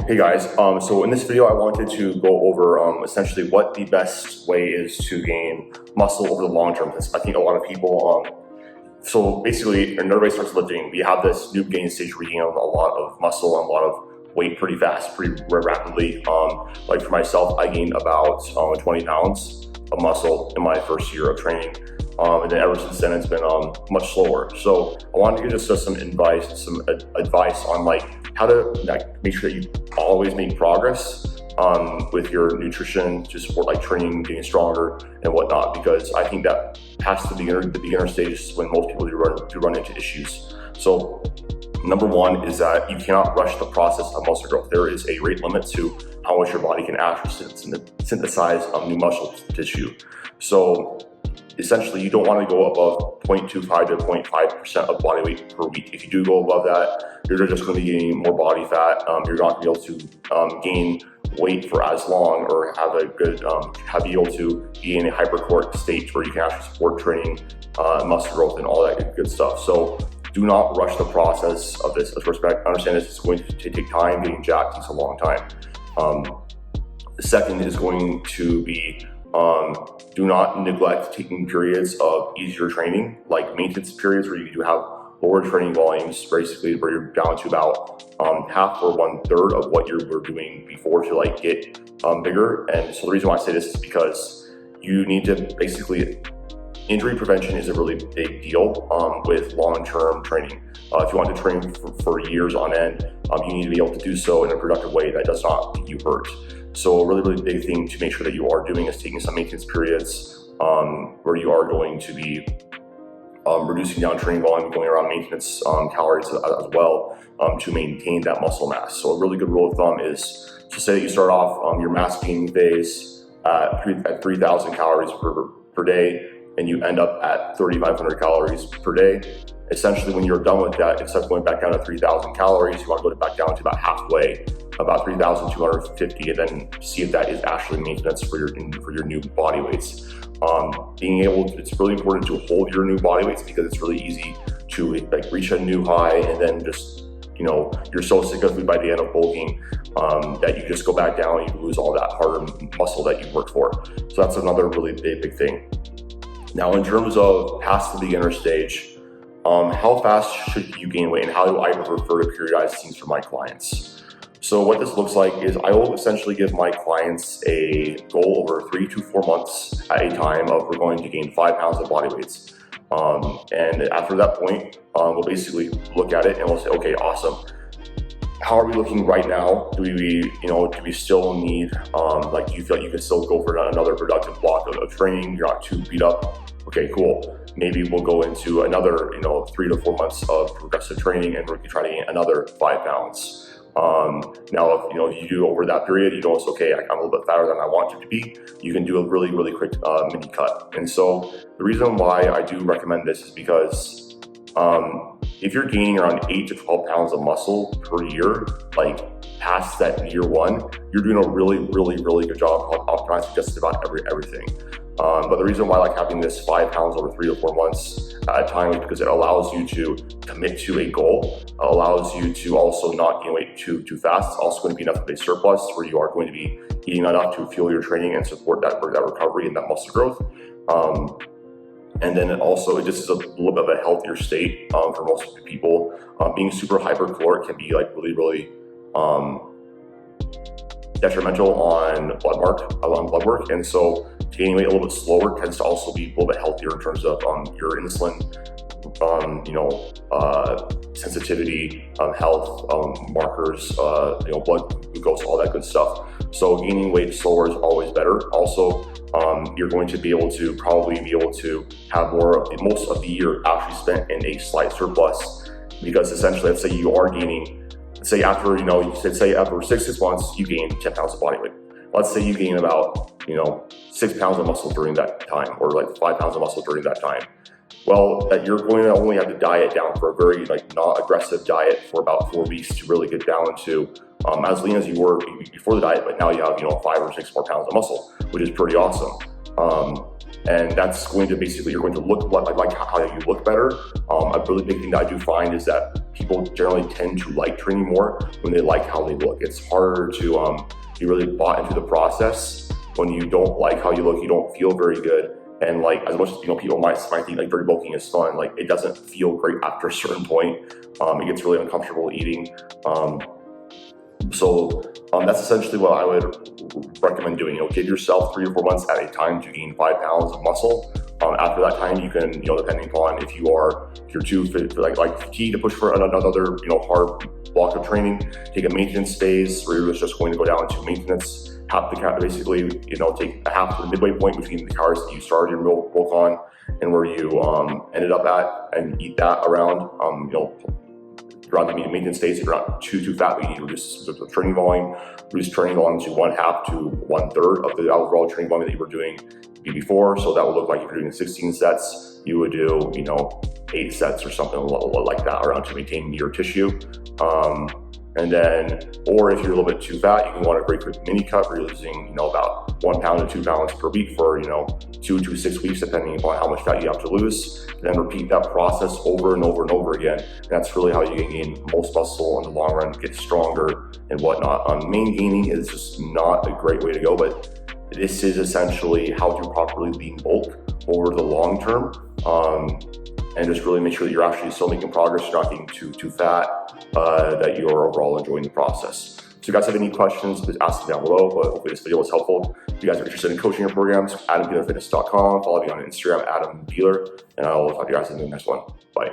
Hey guys, so in this video I wanted to go over essentially what the best way is to gain muscle over the long term. Because I think a lot of people, so basically when everybody starts lifting, we have this new gain stage where you gain a lot of muscle and a lot of weight pretty fast, pretty rapidly. Like for myself, I gained about 20 pounds of muscle in my first year of training. And then ever since then, it's been much slower. So I wanted to give just some advice on like how to make sure that you always make progress with your nutrition, just for like training, getting stronger and whatnot. Because I think that past the beginner stage is when most people do run into issues. So number one is that you cannot rush the process of muscle growth. There is a rate limit to how much your body can actually synthesize new muscle tissue. So essentially, you don't want to go above 0.25 to 0.5% of body weight per week. If you do go above that, you're just going to be gaining more body fat. You're not going to be able to gain weight for as long, or have a good, be able to be in a hypercaloric state where you can actually support training, muscle growth, and all that good stuff. So do not rush the process of this. With respect, understand this is going to take time. Getting jacked takes a long time. The second is going to be do not neglect taking periods of easier training, like maintenance periods where you do have lower training volumes, basically where you're down to about half or 1/3 of what you were doing before to like get bigger. And so the reason why I say this is because you need to basically, injury prevention is a really big deal with long-term training. If you want to train for years on end, you need to be able to do so in a productive way that does not get you hurt. So a really big thing to make sure that you are doing is taking some maintenance periods where you are going to be reducing down training volume, going around maintenance calories as well to maintain that muscle mass. So a really good rule of thumb is to say that you start off your mass gaining phase at 3,000 calories per day, and you end up at 3,500 calories per day. Essentially, when you're done with that, instead of going back down to 3,000 calories, you want to go back down to about halfway, about 3,250, and then see if that is actually maintenance for your new body weights. It's really important to hold your new body weights, because it's really easy to like reach a new high and then just, you're so sick of food by the end of bulking that you just go back down and you lose all that harder muscle that you worked for. So that's another really big thing. Now, in terms of past the beginner stage, how fast should you gain weight, and how do I prefer to periodize things for my clients? So what this looks like is I will essentially give my clients a goal over 3 to 4 months at a time of we're going to gain 5 pounds of body weights. And after that point, we'll basically look at it and we'll say, okay, awesome. How are we looking right now? Do we still need, like, you feel like you can still go for another productive block of training? You're not too beat up? Okay, cool. Maybe we'll go into another, 3 to 4 months of progressive training, and we're gonna try to gain another 5 pounds. Now, if you do over that period, you know it's okay, I'm a little bit fatter than I want it to be, you can do a really quick mini cut. And so the reason why I do recommend this is because if you're gaining around 8 to 12 pounds of muscle per year, like past that year one, you're doing a really good job optimizing just about everything. But the reason why I like having this 5 pounds over 3 to 4 months at a time is because it allows you to commit to a goal, allows you to also not gain weight too fast. It's also going to be enough of a surplus where you are going to be eating enough to fuel your training and support that recovery and that muscle growth. And then it just is a little bit of a healthier state for most people. Being super hypercaloric can be like really detrimental on blood work, and so gaining weight a little bit slower tends to also be a little bit healthier in terms of your insulin, sensitivity, health markers, blood glucose, all that good stuff. So gaining weight slower is always better. Also, you're going to be able to have most of the year actually spent in a slight surplus, because essentially, let's say you are gaining. Say after, after 6 months, you gain 10 pounds of body weight. Let's say you gain about, 6 pounds of muscle during that time, or like 5 pounds of muscle during that time. Well, you're going to only have to diet down for a very not aggressive diet for about 4 weeks to really get down to as lean as you were before the diet, but now you have 5 or 6 more pounds of muscle, which is pretty awesome. and that's going to basically, you're going to look like how you look better. A really big thing that I do find is that people generally tend to like training more when they like how they look. It's harder to be really bought into the process when you don't like how you look, you don't feel very good. And like, as much as people might think like very bulking is fun, like it doesn't feel great after a certain point. It gets really uncomfortable eating. So that's essentially what I would recommend doing. Give yourself 3 or 4 months at a time to gain 5 pounds of muscle. After that time, you can, depending upon if you're too fit, like fatigued to push for another, hard block of training, take a maintenance phase where you're just going to go down to maintenance. Basically, take half of the midway point between the calories that you started your bulk on and where you ended up at, and eat that around, around the maintenance phase. If you're not too fat, but you need to reduce the training volume, reduce training volume to 1/2 to 1/3 of the overall training volume that you were doing before. So that would look like if you're doing 16 sets, you would do, 8 sets or something like that around to maintain your tissue. And then, or if you're a little bit too fat, you can want a great quick mini cut where you're losing, about 1 pound to 2 pounds per week for, 2 to 6 weeks, depending upon how much fat you have to lose. And then repeat that process over and over and over again. And that's really how you can gain most muscle in the long run, get stronger and whatnot. Main gaining is just not a great way to go, but this is essentially how to properly lean bulk over the long term. And just really make sure that you're actually still making progress, you're not getting too fat, that you're overall enjoying the process. So if you guys have any questions, please ask them down below, but hopefully this video was helpful. If you guys are interested in coaching or programs, AdamDealerFitness.com, follow me on Instagram, Adam Dealer, and I will talk to you guys in the next one. Bye.